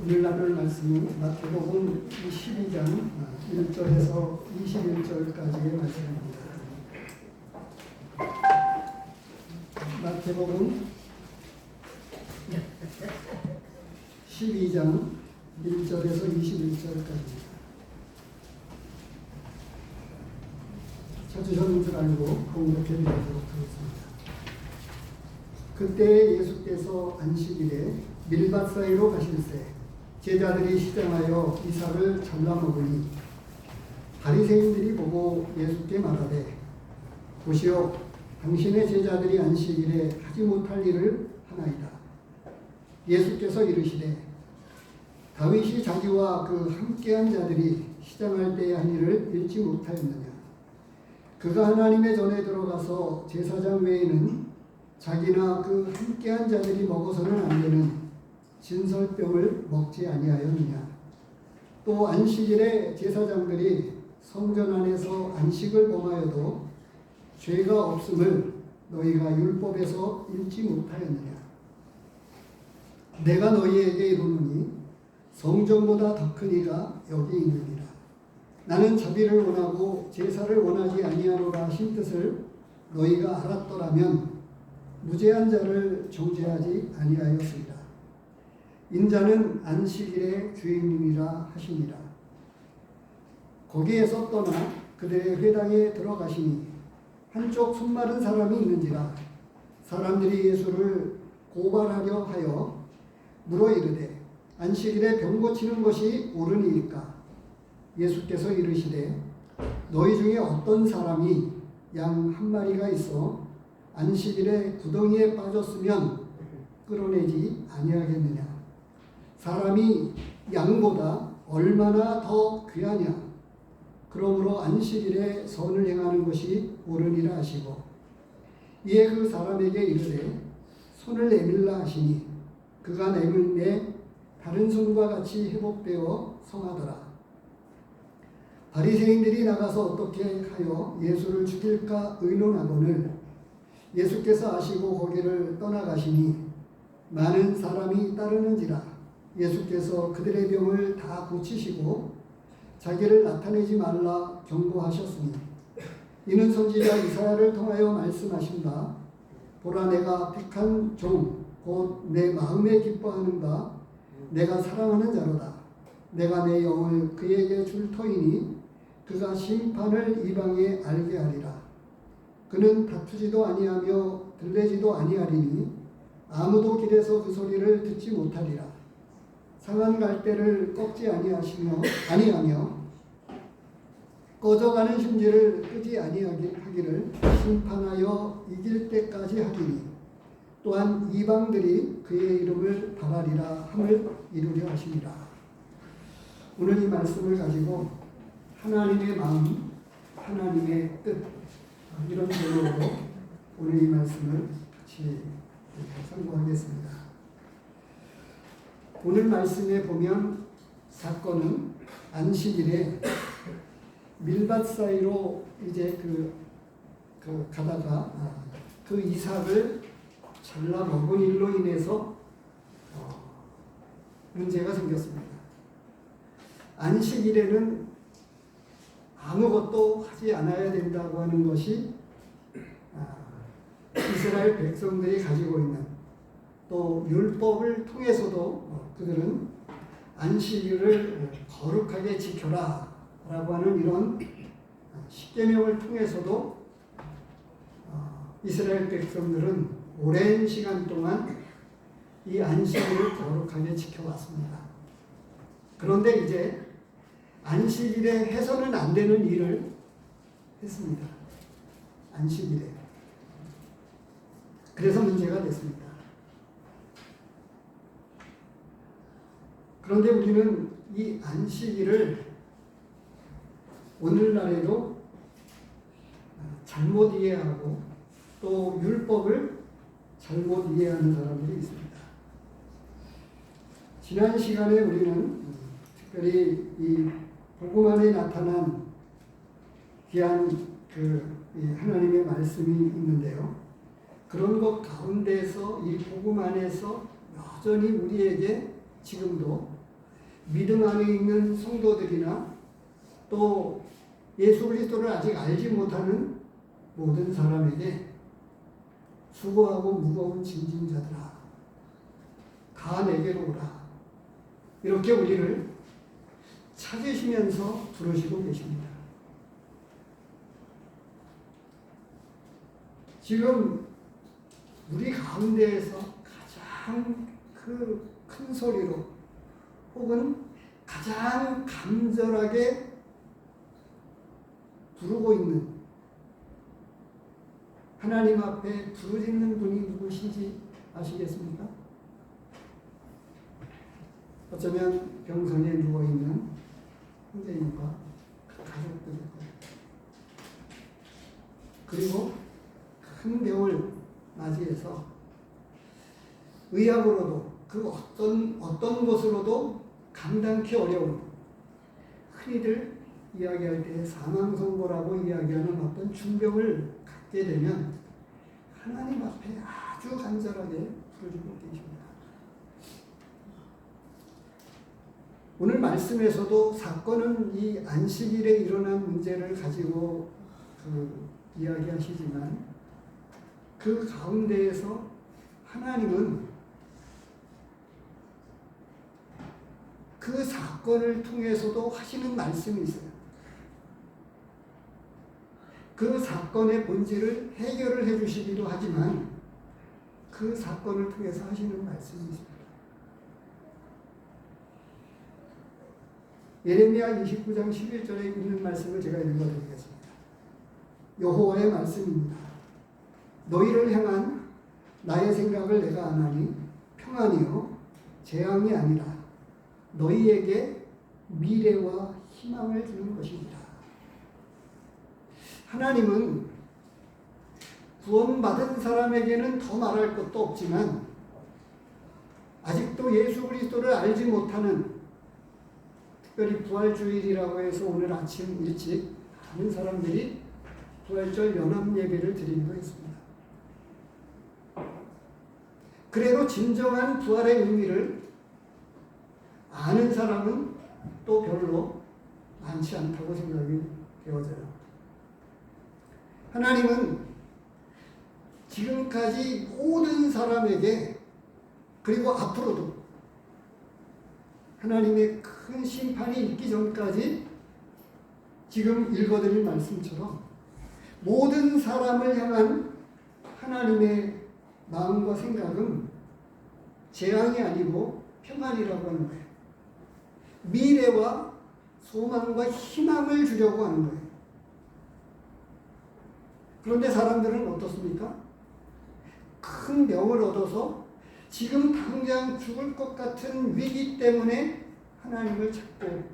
오늘 나눌 말씀은 마태복음 12장 1절에서 21절까지의 말씀입니다. 마태복음 12장 1절에서 21절까지입니다. 찾으셨는 줄 알고 공독해 드리도록 하겠습니다. 그때 예수께서 안식일에 밀밭 사이로 가실새 제자들이 시장하여 이삭을 잘라 먹으니 바리새인들이 보고 예수께 말하되 보시오, 당신의 제자들이 안식일에 하지 못할 일을 하나이다. 예수께서 이르시되 다윗이 자기와 그 함께한 자들이 시장할 때의 한 일을 읽지 못하였느냐. 그가 하나님의 전에 들어가서 제사장 외에는 자기나 그 함께한 자들이 먹어서는 안 되는 진설병을 먹지 아니하였느냐. 또 안식일에 제사장들이 성전 안에서 안식을 범하여도 죄가 없음을 너희가 율법에서 읽지 못하였느냐. 내가 너희에게 이르노니 성전보다 더 큰 이가 여기 있느니라. 나는 자비를 원하고 제사를 원하지 아니하노라 하신 뜻을 너희가 알았더라면 무죄한 자를 정죄하지 아니하였으리라. 인자는 안식일의 주인님이라 하시니라. 거기에서 떠나 그들의 회당에 들어가시니 한쪽 손마른 사람이 있는지라. 사람들이 예수를 고발하려 하여 물어 이르되 안식일에 병 고치는 것이 옳으니이까. 예수께서 이르시되 너희 중에 어떤 사람이 양 한 마리가 있어 안식일에 구덩이에 빠졌으면 끌어내지 아니하겠느냐. 사람이 양보다 얼마나 더 귀하냐. 그러므로 안식일에 선을 행하는 것이 옳으니라 하시고 이에 그 사람에게 이르되 손을 내밀라 하시니 그가 내밀매 다른 손과 같이 회복되어 성하더라. 바리새인들이 나가서 어떻게 하여 예수를 죽일까 의논하거늘 예수께서 아시고 거기를 떠나가시니 많은 사람이 따르는지라. 예수께서 그들의 병을 다 고치시고 자기를 나타내지 말라 경고하셨으니 이는 선지자 이사야를 통하여 말씀하신 바 보라, 내가 택한 종 곧 내 마음에 기뻐하는 바 내가 사랑하는 자로다. 내가 내 영을 그에게 줄 터이니 그가 심판을 이방에 알게 하리라. 그는 다투지도 아니하며 들레지도 아니하리니 아무도 길에서 그 소리를 듣지 못하리라. 상한 갈대를 꺾지 아니하며 꺼져가는 심지를 끄지 아니하기를 심판하여 이길 때까지 하리니 또한 이방들이 그의 이름을 바라리라 함을 이루려 하시니라. 오늘 이 말씀을 가지고 하나님의 마음, 하나님의 뜻, 이런 제목으로 오늘 이 말씀을 같이 상고하겠습니다. 오늘 말씀에 보면 사건은 안식일에 밀밭 사이로 이제 가다가 그 이삭을 잘라 먹은 일로 인해서 문제가 생겼습니다. 안식일에는 아무것도 하지 않아야 된다고 하는 것이 이스라엘 백성들이 가지고 있는 또 율법을 통해서도 그들은 안식일을 거룩하게 지켜라 라고 하는 이런 십계명을 통해서도 이스라엘 백성들은 오랜 시간 동안 이 안식일을 거룩하게 지켜왔습니다. 그런데 이제 안식일에 해서는 안 되는 일을 했습니다. 안식일에. 그래서 문제가 됐습니다. 그런데 우리는 이 안식일을 오늘날에도 잘못 이해하고 또 율법을 잘못 이해하는 사람들이 있습니다. 지난 시간에 우리는 특별히 이 복음 안에 나타난 귀한 하나님의 말씀이 있는데요. 그런 것 가운데서 이 복음 안에서 여전히 우리에게 지금도 믿음 안에 있는 성도들이나 또 예수 그리스도를 아직 알지 못하는 모든 사람에게 수고하고 무거운 짐진 자들아 다 내게로 오라. 이렇게 우리를 찾으시면서 부르시고 계십니다. 지금 우리 가운데에서 가장 그 큰 소리로 혹은 가장 간절하게 부르고 있는 하나님 앞에 부르짖는 분이 누구신지 아시겠습니까? 어쩌면 병상에 누워있는 형제님과 가족들일 거예요. 그리고 큰 병을 맞이해서 의학으로도 그 어떤 것으로도 감당키 어려운 흔히들 이야기할 때 사망선고라고 이야기하는 어떤 중병을 갖게 되면 하나님 앞에 아주 간절하게 부르짖고 계십니다. 오늘 말씀에서도 사건은 이 안식일에 일어난 문제를 가지고 이야기하시지만 그 가운데에서 하나님은 그 사건을 통해서도 하시는 말씀이 있어요. 그 사건의 본질을 해결을 해주시기도 하지만 그 사건을 통해서 하시는 말씀이 있습니다. 예레미야 29장 11절에 있는 말씀을 제가 읽어드리겠습니다. 여호와의 말씀입니다. 너희를 향한 나의 생각을 내가 아나니 평안이요 재앙이 아니라 너희에게 미래와 희망을 주는 것입니다. 하나님은 구원받은 사람에게는 더 말할 것도 없지만 아직도 예수 그리스도를 알지 못하는, 특별히 부활주일이라고 해서 오늘 아침 일찍 많은 사람들이 부활절 연합 예배를 드리기도 했습니다. 그래도 진정한 부활의 의미를 아는 사람은 또 별로 많지 않다고 생각이 되어져요. 하나님은 지금까지 모든 사람에게 그리고 앞으로도 하나님의 큰 심판이 있기 전까지 지금 읽어드린 말씀처럼 모든 사람을 향한 하나님의 마음과 생각은 재앙이 아니고 평안이라고 하는 거예요. 미래와 소망과 희망을 주려고 하는 거예요. 그런데 사람들은 어떻습니까? 큰 병을 얻어서 지금 당장 죽을 것 같은 위기 때문에 하나님을 찾고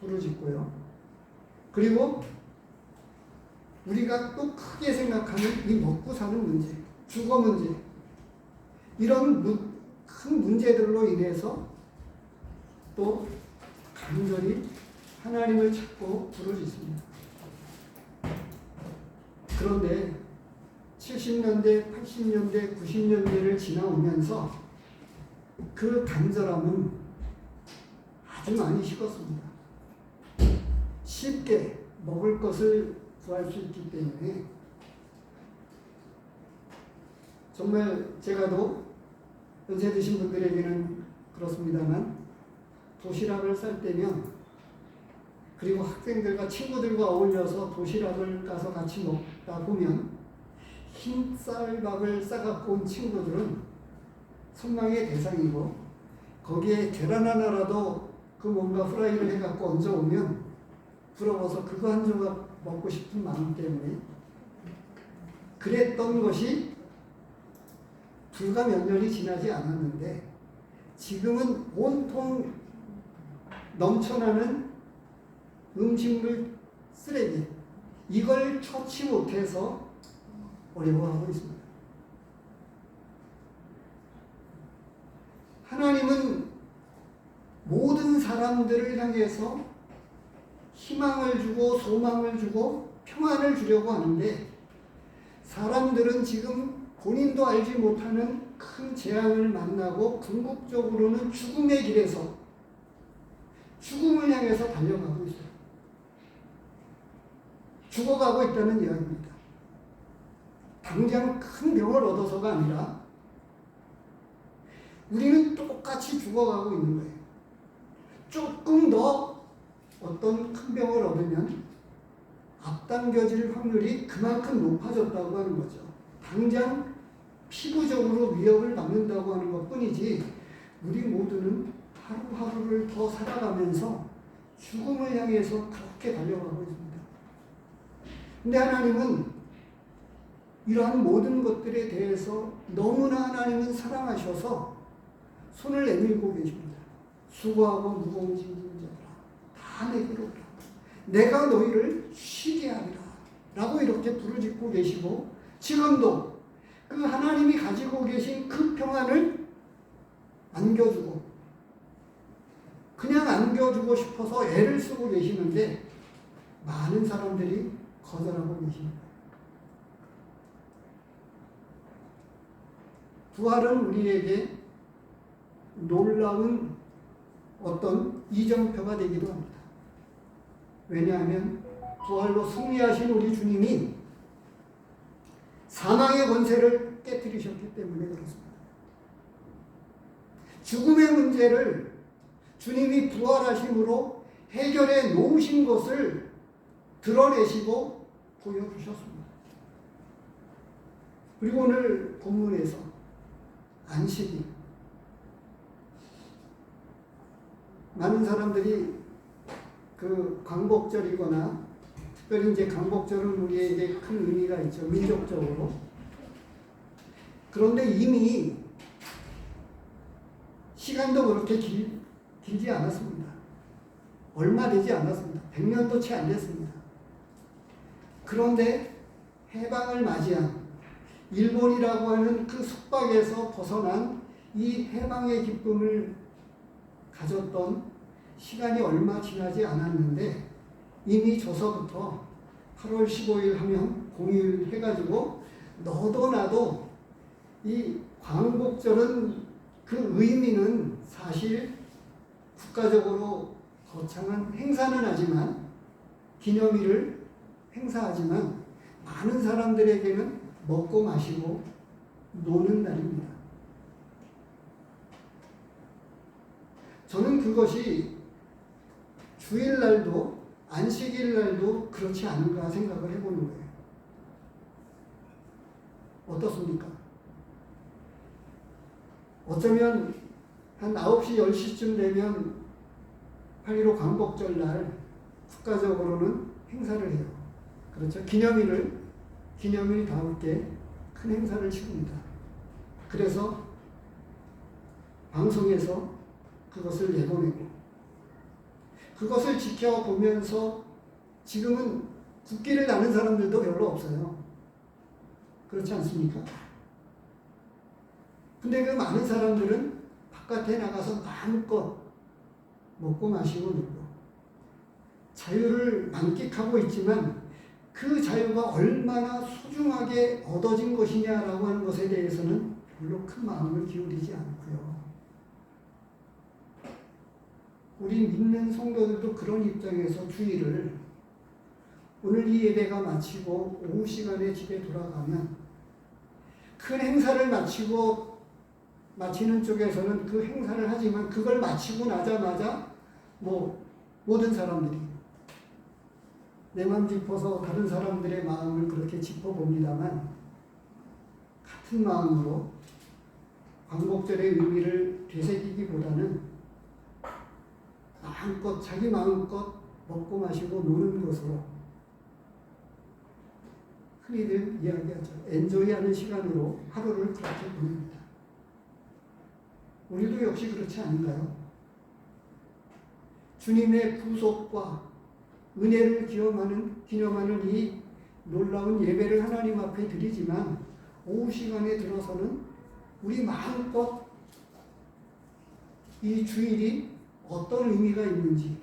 부르짖고요. 그리고 우리가 또 크게 생각하는 이 먹고 사는 문제, 주거 문제, 이런 큰 문제들로 인해서 또 간절히 하나님을 찾고 부르짖습니다. 그런데 70년대, 80년대, 90년대를 지나오면서 그 간절함은 아주 많이 식었습니다. 쉽게 먹을 것을 구할 수 있기 때문에 정말 제가도 연세 드신 분들에게는 그렇습니다만 도시락을 쌀 때면, 그리고 학생들과 친구들과 어울려서 도시락을 까서 같이 먹다 보면 흰 쌀밥을 싸갖고 온 친구들은 선망의 대상이고, 거기에 계란 하나라도 그 뭔가 후라이를 해갖고 얹어오면 부러워서 그거 한 조각 먹고 싶은 마음 때문에 그랬던 것이 불과 몇 년이 지나지 않았는데, 지금은 온통 넘쳐나는 음식물 쓰레기, 이걸 처치 못해서 어려워하고 있습니다. 하나님은 모든 사람들을 향해서 희망을 주고 소망을 주고 평안을 주려고 하는데, 사람들은 지금 본인도 알지 못하는 큰 재앙을 만나고 궁극적으로는 죽음의 길에서 죽음을 향해서 달려가고 있어요. 죽어가고 있다는 이야기입니다. 당장 큰 병을 얻어서가 아니라 우리는 똑같이 죽어가고 있는 거예요. 조금 더 어떤 큰 병을 얻으면 앞당겨질 확률이 그만큼 높아졌다고 하는 거죠. 당장 피부적으로 위협을 받는다고 하는 것 뿐이지 우리 모두는 하루하루를 더 살아가면서 죽음을 향해서 그렇게 달려가고 있습니다. 근데 하나님은 이러한 모든 것들에 대해서 너무나 하나님은 사랑하셔서 손을 내밀고 계십니다. 수고하고 무거운 짐진 자들아 다 내게로 오라. 내가 너희를 쉬게 하리라 라고 이렇게 부르짖고 계시고 지금도 그 하나님이 가지고 계신 그 평안을 안겨주고 그냥 안겨주고 싶어서 애를 쓰고 계시는데 많은 사람들이 거절하고 계십니다. 부활은 우리에게 놀라운 어떤 이정표가 되기도 합니다. 왜냐하면 부활로 승리하신 우리 주님이 사망의 권세를 깨뜨리셨기 때문에 그렇습니다. 죽음의 문제를 주님이 부활하심으로 해결해 놓으신 것을 드러내시고 보여주셨습니다. 그리고 오늘 본문에서 안식일, 많은 사람들이 그 광복절이거나 특별히 이제 광복절은 우리에게 큰 의미가 있죠. 민족적으로. 그런데 이미 시간도 그렇게 길지 않았습니다. 얼마 되지 않았습니다. 100년도 채 안 됐습니다. 그런데 해방을 맞이한 일본이라고 하는 그 속박에서 벗어난 이 해방의 기쁨을 가졌던 시간이 얼마 지나지 않았는데 이미 저서부터 8월 15일 하면 공휴일 해가지고 너도 나도 이 광복절은 그 의미는 사실 국가적으로 거창한 행사는 하지만 기념일을 행사하지만 많은 사람들에게는 먹고 마시고 노는 날입니다. 저는 그것이 주일날도 안식일날도 그렇지 않은가 생각을 해보는 거예요. 어떻습니까? 어쩌면 한 9시, 10시쯤 되면 8.15 광복절날 국가적으로는 행사를 해요. 그렇죠? 기념일다울게 큰 행사를 치릅니다. 그래서 방송에서 그것을 내보내고 그것을 지켜보면서 지금은 국기를 다는 사람들도 별로 없어요. 그렇지 않습니까? 근데 그 많은 사람들은 바깥에 나가서 마음껏 먹고 마시고 놀고 자유를 만끽하고 있지만 그 자유가 얼마나 소중하게 얻어진 것이냐라고 하는 것에 대해서는 별로 큰 마음을 기울이지 않고요. 우리 믿는 성도들도 그런 입장에서 주일을 오늘 이 예배가 마치고 오후 시간에 집에 돌아가면 큰 행사를 마치는 쪽에서는 그 행사를 하지만 그걸 마치고 나자마자 모든 사람들이 내 맘 짚어서 다른 사람들의 마음을 그렇게 짚어봅니다만 같은 마음으로 광복절의 의미를 되새기기보다는 자기 마음껏 먹고 마시고 노는 것으로 흔히들 이야기하죠. 엔조이하는 시간으로 하루를 그렇게 보냅니다. 우리도 역시 그렇지 않은가요? 주님의 구속과 은혜를 기념하는 이 놀라운 예배를 하나님 앞에 드리지만 오후 시간에 들어서는 우리 마음껏 이 주일이 어떤 의미가 있는지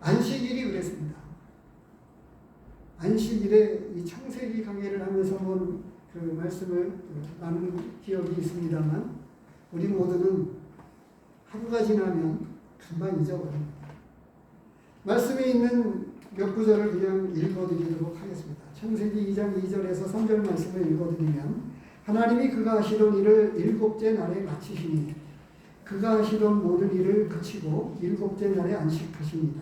안식일이 그랬습니다. 안식일에 이 창세기 강해를 하면서 본 그 말씀을 나눈 기억이 있습니다만 우리 모두는 하루가 지나면 금방 잊어버립니다. 말씀에 있는 몇 구절을 그냥 읽어드리도록 하겠습니다. 창세기 2장 2절에서 3절 말씀을 읽어드리면 하나님이 그가 하시던 일을 일곱째 날에 마치시니 그가 하시던 모든 일을 그치고 일곱째 날에 안식하십니다.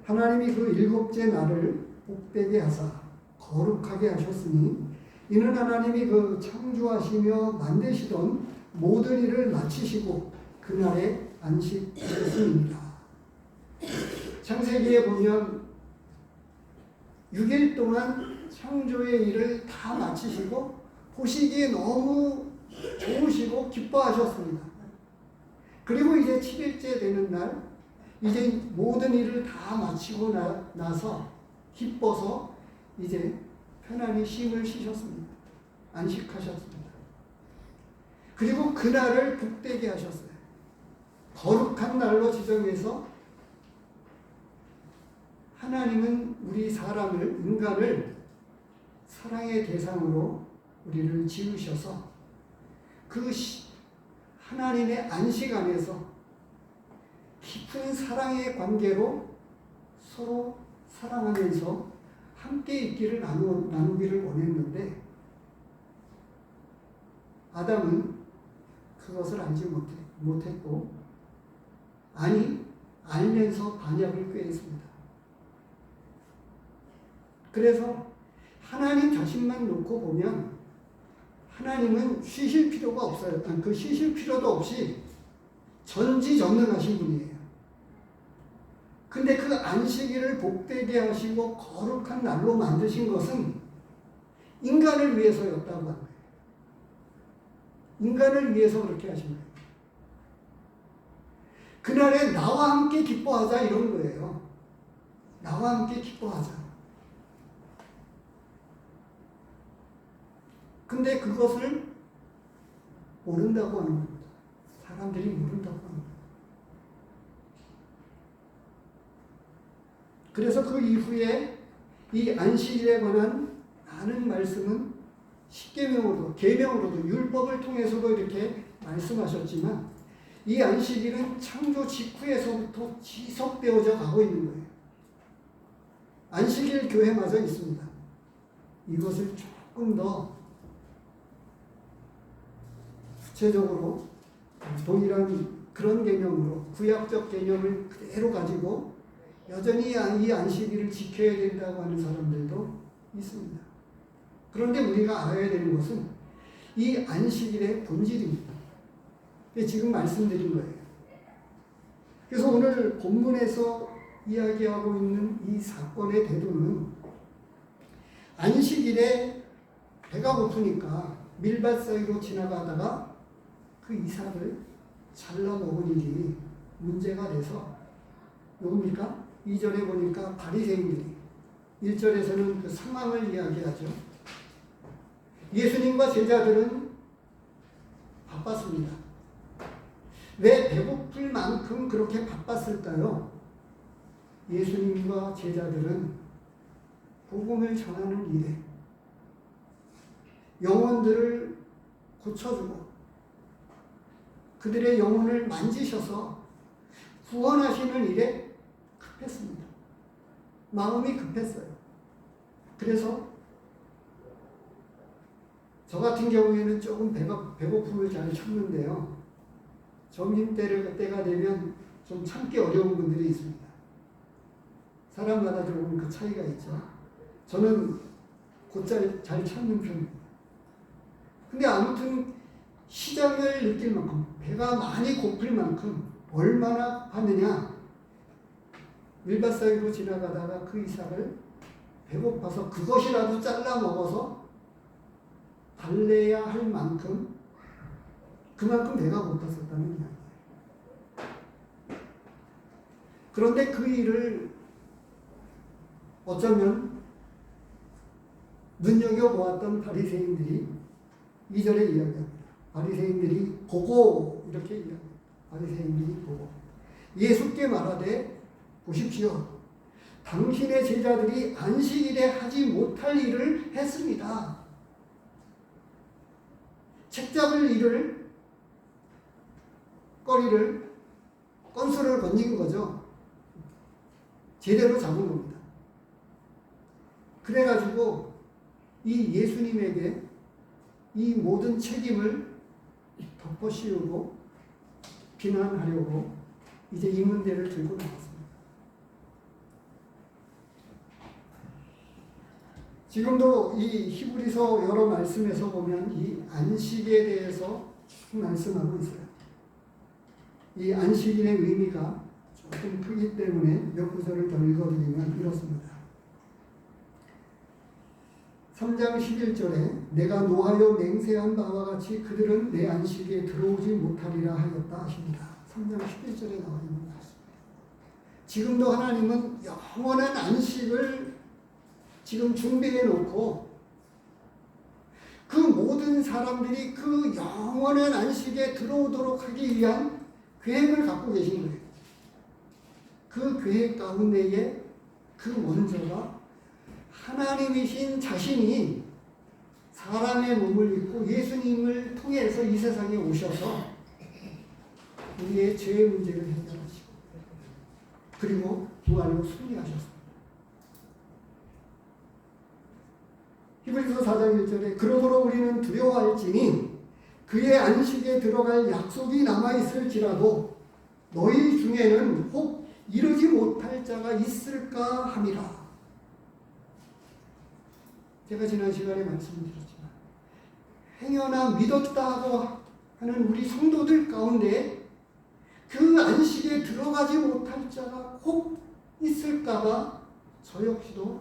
하나님이 그 일곱째 날을 복되게 하사 거룩하게 하셨으니 이는 하나님이 그 창조하시며 만드시던 모든 일을 마치시고 그날에 안식하셨습니다. 창세기에 보면 6일 동안 창조의 일을 다 마치시고 보시기에 너무 좋으시고 기뻐하셨습니다. 그리고 이제 7일째 되는 날 이제 모든 일을 다 마치고 나서 기뻐서 이제 편안히 쉼을 쉬셨습니다. 안식하셨습니다. 그리고 그날을 복되게 하셨어요. 거룩한 날로 지정해서 하나님은 우리 사람을, 인간을 사랑의 대상으로 우리를 지으셔서 그 하나님의 안식 안에서 깊은 사랑의 관계로 서로 사랑하면서 함께 있기를 나누기를 원했는데 아담은 그것을 알지 못했고 알면서 반역을 꾀했습니다. 그래서 하나님 자신만 놓고 보면 하나님은 쉬실 필요가 없어요. 그 쉬실 필요도 없이 전지전능하신 분이에요. 근데 그 안식일을 복되게 하시고 거룩한 날로 만드신 것은 인간을 위해서였다고 하는 거예요. 인간을 위해서 그렇게 하신 거예요. 그날에 나와 함께 기뻐하자 이런 거예요. 나와 함께 기뻐하자. 근데 그것을 모른다고 하는 겁니다. 사람들이 모른다고 하는 겁니다. 그래서 그 이후에 이 안식일에 관한 많은 말씀은 십계명으로도 계명으로도 율법을 통해서도 이렇게 말씀하셨지만 이 안식일은 창조 직후에서부터 지속되어져 가고 있는 거예요. 안식일 교회마저 있습니다. 이것을 조금 더 구체적으로 동일한 그런 개념으로 구약적 개념을 그대로 가지고 여전히 이 안식일을 지켜야 된다고 하는 사람들도 있습니다. 그런데 우리가 알아야 되는 것은 이 안식일의 본질입니다. 지금 말씀드린 거예요. 그래서 오늘 본문에서 이야기하고 있는 이 사건의 대도는 안식일에 배가 고프니까 밀밭 사이로 지나가다가 그 이삭을 잘라 먹은 일이 문제가 돼서 누굽니까? 2절에 보니까 바리새인들이 1절에서는 그 상황을 이야기하죠. 예수님과 제자들은 바빴습니다. 왜 배고플 만큼 그렇게 바빴을까요? 예수님과 제자들은 복음을 전하는 일에 영혼들을 고쳐주고 그들의 영혼을 만지셔서 구원하시는 일에 급했습니다. 마음이 급했어요. 그래서 저 같은 경우에는 조금 배고픔을 잘 참는데요. 점심때가 되면 좀 참기 어려운 분들이 있습니다. 사람마다 조금 그 차이가 있죠. 저는 곧잘 참는 편입니다. 근데 아무튼 시장을 느낄 만큼 배가 많이 고플 만큼 얼마나 하느냐. 밀밭 사이로 지나가다가 그 이삭을 배고파서 그것이라도 잘라 먹어서 달래야 할 만큼 그만큼 배가 고팠었다는 이야기예요. 그런데 그 일을 어쩌면 눈여겨보았던 바리새인들이 2절에 이야기합니다. 바리새인들이 보고 이렇게 이야기합니다. 바리새인들이 보고 예수께 말하되 보십시오. 당신의 제자들이 안식일에 하지 못할 일을 했습니다. 책 잡을 거리를 건수를 건진 거죠. 제대로 잡은 겁니다. 그래가지고 이 예수님에게 이 모든 책임을 덮어씌우고 비난하려고 이제 이 문제를 들고 나왔습니다. 지금도 이 히브리서 여러 말씀에서 보면 이 안식에 대해서 말씀하고 있어요. 이 안식일의 의미가 조금 크기 때문에 몇 구절을 더 읽어드리면 이렇습니다. 3장 11절에 내가 노하여 맹세한 바와 같이 그들은 내 안식에 들어오지 못하리라 하였다 하십니다. 3장 11절에 나와 있는 말씀입니다. 지금도 하나님은 영원한 안식을 지금 준비해 놓고 그 모든 사람들이 그 영원한 안식에 들어오도록 하기 위한 계획을 갖고 계신 거예요. 그 계획 가운데에 그 원조가 하나님이신 자신이 사람의 몸을 입고 예수님을 통해서 이 세상에 오셔서 우리의 죄의 문제를 해결하시고 그리고 부활로 승리하셨습니다. 히브리서 4장 1절에 그러므로 우리는 두려워할지니 그의 안식에 들어갈 약속이 남아있을지라도 너희 중에는 혹 이르지 못할 자가 있을까 함이라. 제가 지난 시간에 말씀드렸지만 행여나 믿었다고 하는 우리 성도들 가운데 그 안식에 들어가지 못할 자가 혹 있을까봐 저 역시도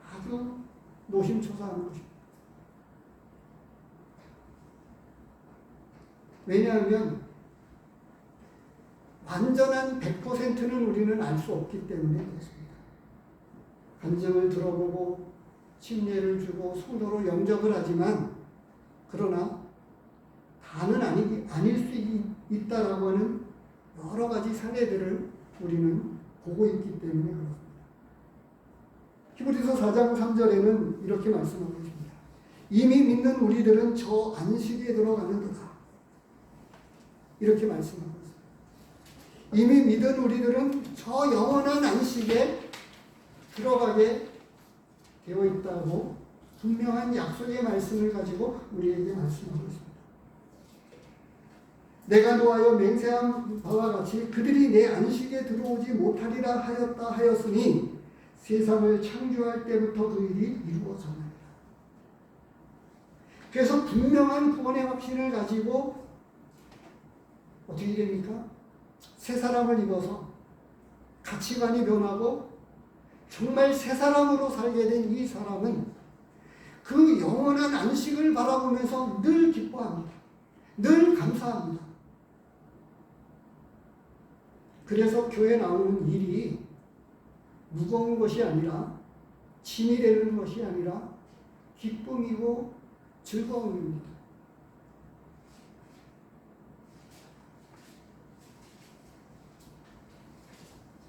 아주 노심초사하는 것입니다. 왜냐하면 완전한 100%는 우리는 알 수 없기 때문에 그렇습니다. 간증을 들어보고 침례를 주고 성도로 영접을 하지만 그러나 다는 아닐 수 있다라고 하는 여러 가지 사례들을 우리는 보고 있기 때문에 그렇습니다. 히브리서 4장 3절에는 이렇게 말씀하고 있습니다. 이미 믿는 우리들은 저 안식에 들어가는도다. 이렇게 말씀하고 있습니다. 이미 믿은 우리들은 저 영원한 안식에 들어가게 되어 있다고 분명한 약속의 말씀을 가지고 우리에게 말씀하고 있습니다. 내가 노하여 맹세한 바와 같이 그들이 내 안식에 들어오지 못하리라 하였다 하였으니 세상을 창조할 때부터 그 일이 이루어졌느니라. 그래서 분명한 구원의 확신을 가지고 어떻게 됩니까? 새 사람을 입어서 가치관이 변하고 정말 새 사람으로 살게 된 이 사람은 그 영원한 안식을 바라보면서 늘 기뻐합니다. 늘 감사합니다. 그래서 교회 나오는 일이 무거운 것이 아니라 짐이 되는 것이 아니라 기쁨이고 즐거움입니다.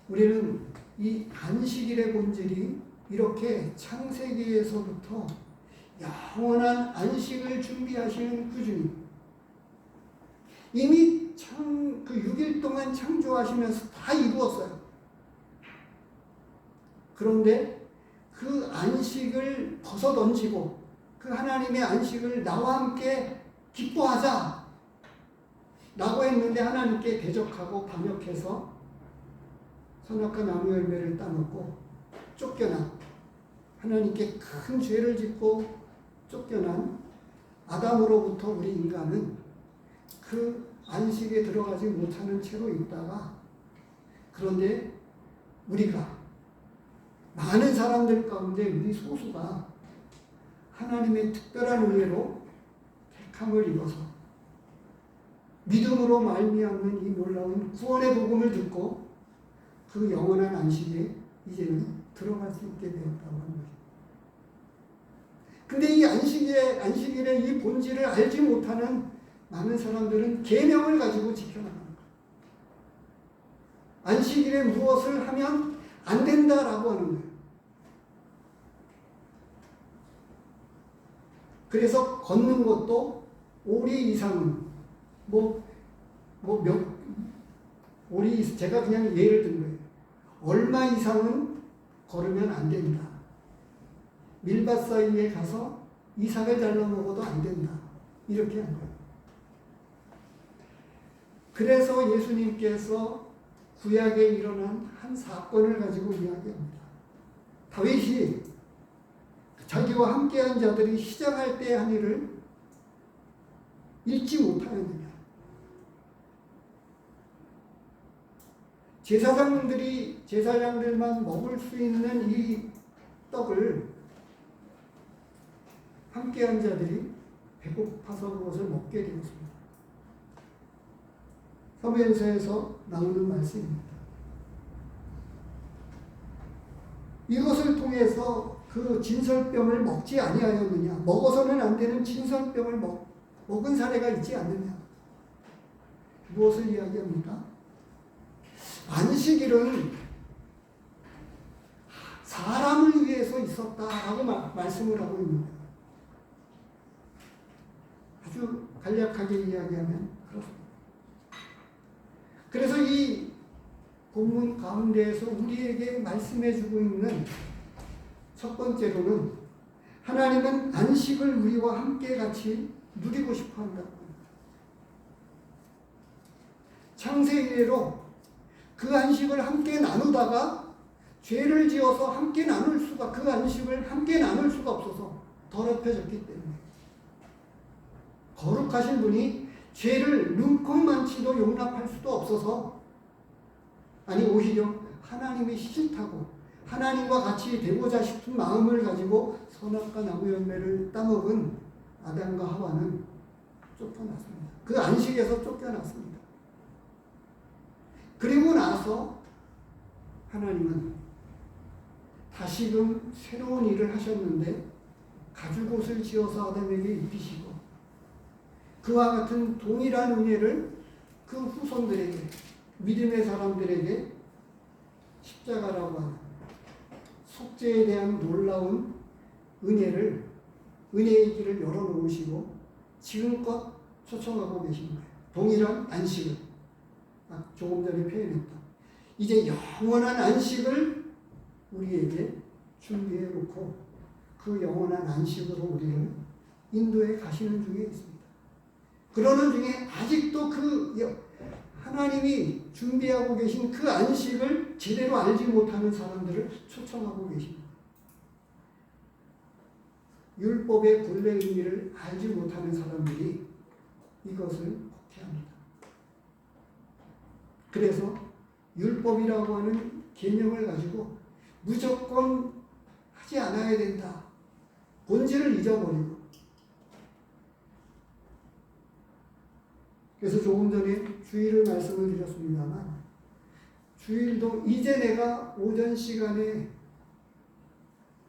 우리는 이 안식일의 본질이 이렇게 창세기에서부터 영원한 안식을 준비하시는 그 주님, 이미 그 6일 동안 창조하시면서 다 이루었어요. 그런데 그 안식을 벗어던지고 그 하나님의 안식을 나와 함께 기뻐하자 라고 했는데 하나님께 대적하고 반역해서 선악과 나무 열매를 따먹고 쫓겨난, 하나님께 큰 죄를 짓고 쫓겨난 아담으로부터 우리 인간은 그 안식에 들어가지 못하는 채로 있다가, 그런데 우리가 많은 사람들 가운데 우리 소수가 하나님의 특별한 은혜로 택함을 입어서 믿음으로 말미암는 이 놀라운 구원의 복음을 듣고 그 영원한 안식에 이제는 들어갈 수 있게 되었다고 하는 것입니다. 근데 이 안식일의 이 본질을 알지 못하는 많은 사람들은 계명을 가지고 지켜나가는 거예요. 안식일에 무엇을 하면 안 된다라고 하는 거예요. 그래서 걷는 것도 오리 이상은 5리 제가 그냥 예를 든 거예요. 얼마 이상은 걸으면 안 된다. 밀밭 사이에 가서 이삭을 잘라 먹어도 안 된다. 이렇게 한 거예요. 그래서 예수님께서 구약에 일어난 한 사건을 가지고 이야기합니다. 다윗이 자기와 함께한 자들이 시작할 때 한 일을 잊지 못하였느냐. 제사장들만 먹을 수 있는 이 떡을 함께한 자들이 배고파서 그것을 먹게 되었습니다. 사무엘서에서 나오는 말씀입니다. 이것을 통해서 그 진설병을 먹지 아니하였느냐, 먹어서는 안 되는 진설병을 먹은 사례가 있지 않느냐. 무엇을 이야기합니까? 안식일은 사람을 위해서 있었다라고 말씀을 하고 있는 거예요. 아주 간략하게 이야기하면 그렇습니다. 그래서 이 본문 가운데에서 우리에게 말씀해주고 있는 첫 번째로는 하나님은 안식을 우리와 함께 같이 누리고 싶어 한다고 합니다. 창세 이래로 그 안식을 함께 나누다가 죄를 지어서 함께 나눌 수가, 그 안식을 함께 나눌 수가 없어서 더럽혀졌기 때문에 거룩하신 분이 죄를 눈컵만치도 용납할 수도 없어서, 아니 오히려 하나님이 싫다고 하나님과 같이 되고자 싶은 마음을 가지고 선악과 나무 열매를 따먹은 아담과 하와는 쫓겨났습니다. 그 안식에서 쫓겨났습니다. 그리고 나서 하나님은 다시금 새로운 일을 하셨는데 가죽옷을 지어서 아담에게 입히시고 그와 같은 동일한 은혜를 그 후손들에게, 믿음의 사람들에게 십자가라고 하는 속죄에 대한 놀라운 은혜의 길을 열어놓으시고 지금껏 초청하고 계신 거예요. 동일한 안식을, 조금 전에 표현했던 이제 영원한 안식을 우리에게 준비해 놓고 그 영원한 안식으로 우리를 인도에 가시는 중에 있습니다. 그러는 중에 아직도 그 하나님이 준비하고 계신 그 안식을 제대로 알지 못하는 사람들을 초청하고 계십니다. 율법의 본래 의미를 알지 못하는 사람들이 이것을 곡해합니다. 그래서 율법이라고 하는 개념을 가지고 무조건 하지 않아야 된다. 본질을 잊어버리고. 그래서 조금 전에 주일을 말씀을 드렸습니다만 주일도 이제 내가 오전 시간에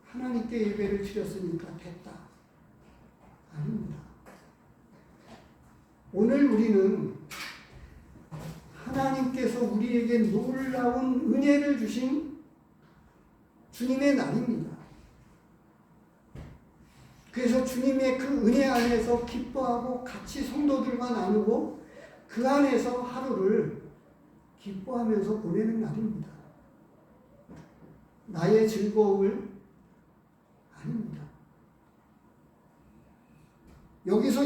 하나님께 예배를 드렸으니까 됐다. 아닙니다. 오늘 우리는 하나님께서 우리에게 놀라운 은혜를 주신 주님의 날입니다. 그래서 주님의 그 은혜 안에서 기뻐하고 같이 성도들과 나누고 그 안에서 하루를 기뻐하면서 보내는 날입니다. 나의 즐거움을 아닙니다. 여기서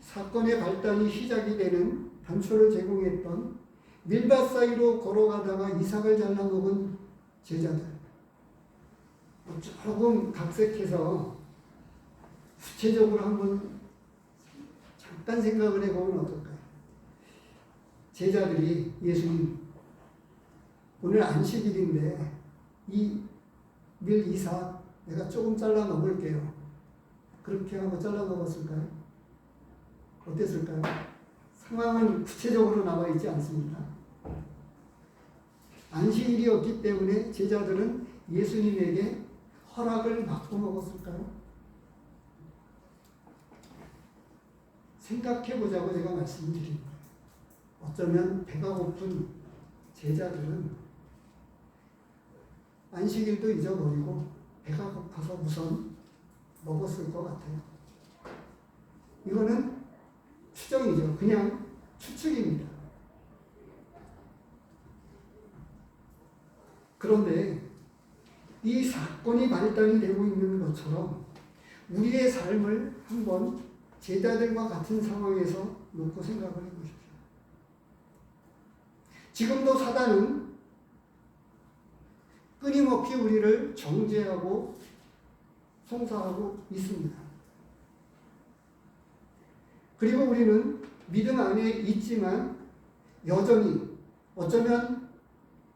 사건의 발단이 시작이 되는 단초를 제공했던 밀밭 사이로 걸어가다가 이삭을 잘라 먹은 제자들, 조금 각색해서 구체적으로 한번 잠깐 생각을 해보면 어떨까요? 제자들이 예수님, 오늘 안식일인데 이 밀 이삭 내가 조금 잘라 먹을게요. 그렇게 하고 잘라 먹었을까요? 어땠을까요? 상황은 구체적으로 나와 있지 않습니다. 안식일이었기 때문에 제자들은 예수님에게 허락을 받고 먹었을까요? 생각해보자고 제가 말씀드린 거예요. 어쩌면 배가 고픈 제자들은 안식일도 잊어버리고 배가 고파서 우선 먹었을 것 같아요. 이거는 추정이죠. 그냥 추측입니다. 그런데 이 사건이 발단이 되고 있는 것처럼 우리의 삶을 한번 제자들과 같은 상황에서 놓고 생각을 해보십시오. 지금도 사단은 끊임없이 우리를 정죄하고 송사하고 있습니다. 그리고 우리는 믿음 안에 있지만 여전히 어쩌면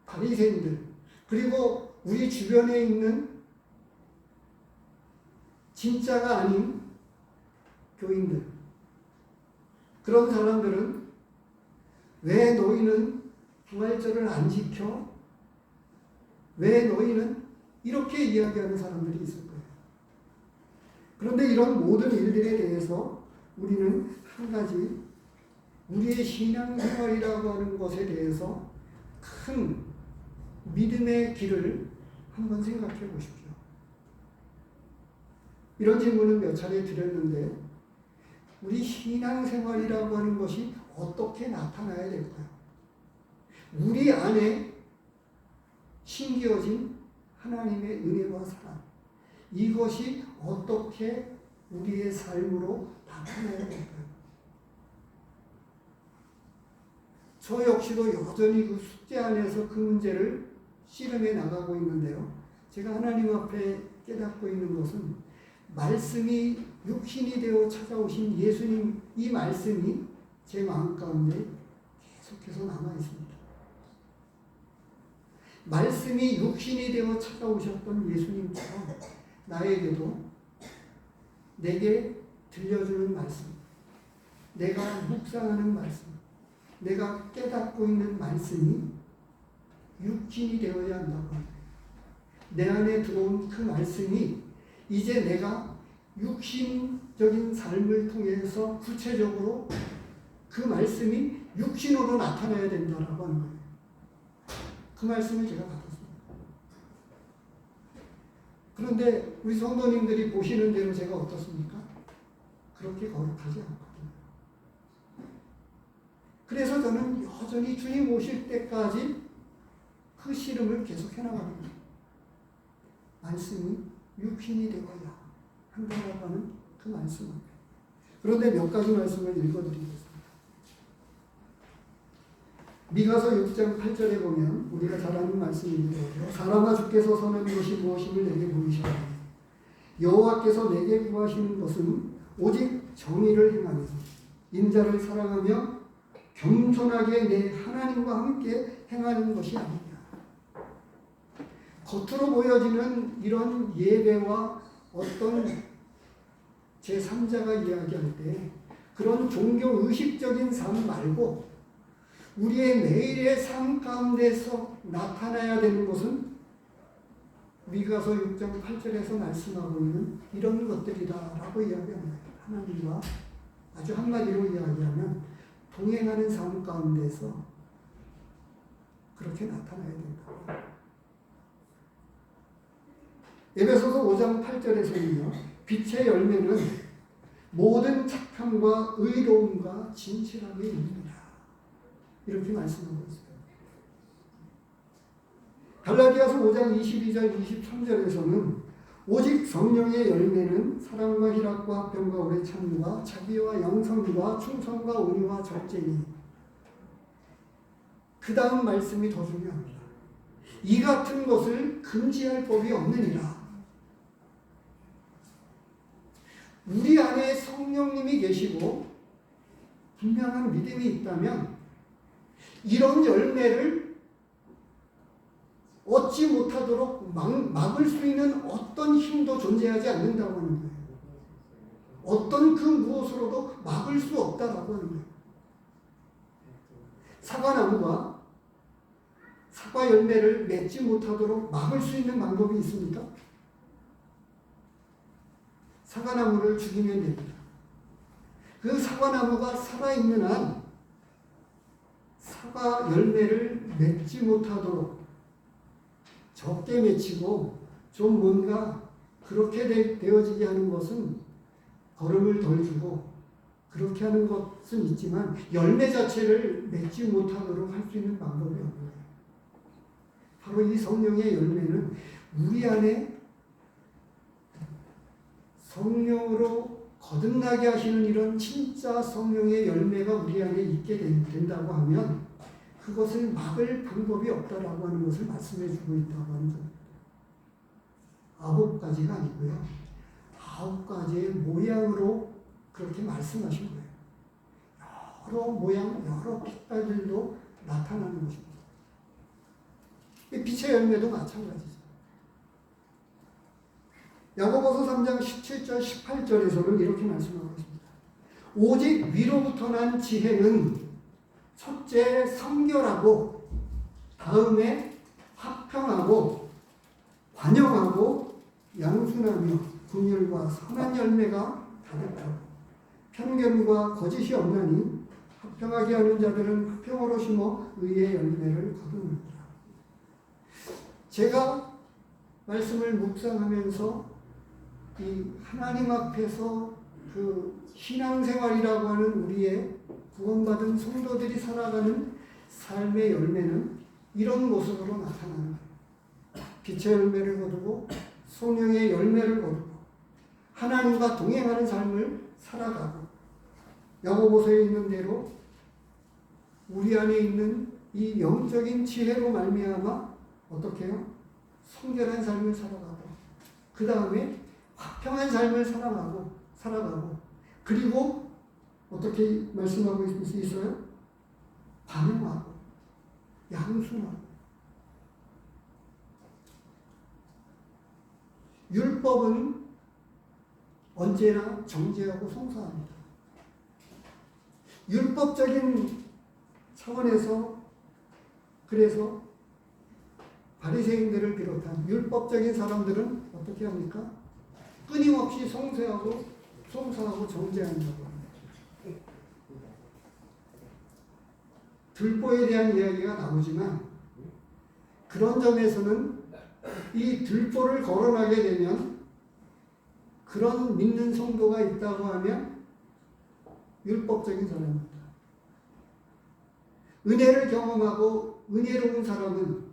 바리새인들 그리고 우리 주변에 있는 진짜가 아닌 교인들 그런 사람들은 왜 너희는 부활절을 안 지켜? 왜 너희는 이렇게 이야기하는 사람들이 있을 거예요. 그런데 이런 모든 일들에 대해서 우리는 한 가지 우리의 신앙생활이라고 하는 것에 대해서 큰 믿음의 길을 한번 생각해 보십시오. 이런 질문을 몇 차례 드렸는데 우리 신앙생활이라고 하는 것이 어떻게 나타나야 될까요? 우리 안에 심겨진 하나님의 은혜와 사랑 이것이 어떻게 우리의 삶으로 나타나야 될까요? 저 역시도 여전히 그 숙제 안에서 그 문제를 씨름해 나가고 있는데요. 제가 하나님 앞에 깨닫고 있는 것은 말씀이 육신이 되어 찾아오신 예수님 이 말씀이 제 마음 가운데 계속해서 남아 있습니다. 말씀이 육신이 되어 찾아오셨던 예수님처럼 나에게도 내게 들려주는 말씀, 내가 묵상하는 말씀, 내가 깨닫고 있는 말씀이 육신이 되어야 한다고 합니다. 내 안에 들어온 그 말씀이 이제 내가 육신적인 삶을 통해서 구체적으로 그 말씀이 육신으로 나타나야 된다라고 하는 거예요. 그 말씀을 제가 받았습니다. 그런데 우리 성도님들이 보시는 대로 제가 어떻습니까? 그렇게 거룩하지 않거든요. 그래서 저는 여전히 주님 오실 때까지 그 씨름을 계속 해나갑니다. 말씀이 육신이 되어야 한다고 하는 그 말씀 앞에. 그런데 몇 가지 말씀을 읽어드리겠습니다. 미가서 6장 8절에 보면 우리가 잘 아는 말씀인데요. 사람아 주께서 선한 것이 무엇임을 내게 보이시오니 여호와께서 내게 구하시는 것은 오직 정의를 행하며 인자를 사랑하며 겸손하게 내 하나님과 함께 행하는 것이 아니냐. 겉으로 보여지는 이런 예배와 어떤 제3자가 이야기할 때 그런 종교 의식적인 삶 말고 우리의 매일의 삶 가운데서 나타나야 되는 것은 미가서 6장 8절에서 말씀하고 있는 이런 것들이다라고 이야기합니다. 하나님과 아주 한마디로 이야기하면 동행하는 삶 가운데서 그렇게 나타나야 된다. 에베소서 5장 8절에서는요. 빛의 열매는 모든 착함과 의로움과 진실함이 있느니라. 이렇게 말씀하고 있어요. 갈라디아서 5장 22절 23절에서는 오직 성령의 열매는 사랑과 희락과 화평과 오래 참음과 자비와 양성과 충성과 온유와 절제니. 그 다음 말씀이 더 중요합니다. 이 같은 것을 금지할 법이 없느니라. 우리 안에 성령님이 계시고 분명한 믿음이 있다면 이런 열매를 얻지 못하도록 막을 수 있는 어떤 힘도 존재하지 않는다고 하는 거예요. 어떤 그 무엇으로도 막을 수 없다라고 하는 거예요. 사과나무가 사과 열매를 맺지 못하도록 막을 수 있는 방법이 있습니까? 사과나무를 죽이면 됩니다. 그 사과나무가 살아있는 한 사과 열매를 맺지 못하도록 적게 맺히고 좀 뭔가 그렇게 되어지게 하는 것은 걸음을 덜 주고 그렇게 하는 것은 있지만 열매 자체를 맺지 못하도록 할 수 있는 방법이 없는 거예요. 바로 이 성령의 열매는 우리 안에 성령으로 거듭나게 하시는 이런 진짜 성령의 열매가 우리 안에 있게 된다고 하면 그것을 막을 방법이 없다라고 하는 것을 말씀해 주고 있다고 하는 점. 9가지가 아니고요. 9가지의 모양으로 그렇게 말씀하신 거예요. 여러 모양, 여러 빛깔들도 나타나는 것입니다. 빛의 열매도 마찬가지죠. 야고보서 3장 17절, 18절에서는 이렇게 말씀하고 있습니다. 오직 위로부터 난 지혜는 첫째 성결하고 다음에 화평하고 관용하고 양순하며 긍휼과 선한 열매가 다득하고 편견과 거짓이 없나니 화평하게 하는 자들은 화평으로 심어 의의 열매를 거두느니라. 제가 말씀을 묵상하면서 이 하나님 앞에서 그 신앙생활이라고 하는 우리의 구원받은 성도들이 살아가는 삶의 열매는 이런 모습으로 나타나는 거예요. 빛의 열매를 거두고 성령의 열매를 거두고 하나님과 동행하는 삶을 살아가고 야고보서에 있는 대로 우리 안에 있는 이 영적인 지혜로 말미암아 어떻게 해요? 성결한 삶을 살아가고 그 다음에 화평한 삶을 살아가고 그리고 어떻게 말씀하고 있어요? 관용하고 양순하고. 율법은 언제나 정죄하고 송사합니다. 율법적인 차원에서 그래서 바리새인들을 비롯한 율법적인 사람들은 어떻게 합니까? 끊임없이 송사하고 정죄한다고 합니다. 들보에 대한 이야기가 나오지만 그런 점에서는 이 들보를 거론하게 되면 그런 믿는 성도가 있다고 하면 율법적인 사람입니다. 은혜를 경험하고 은혜로운 사람은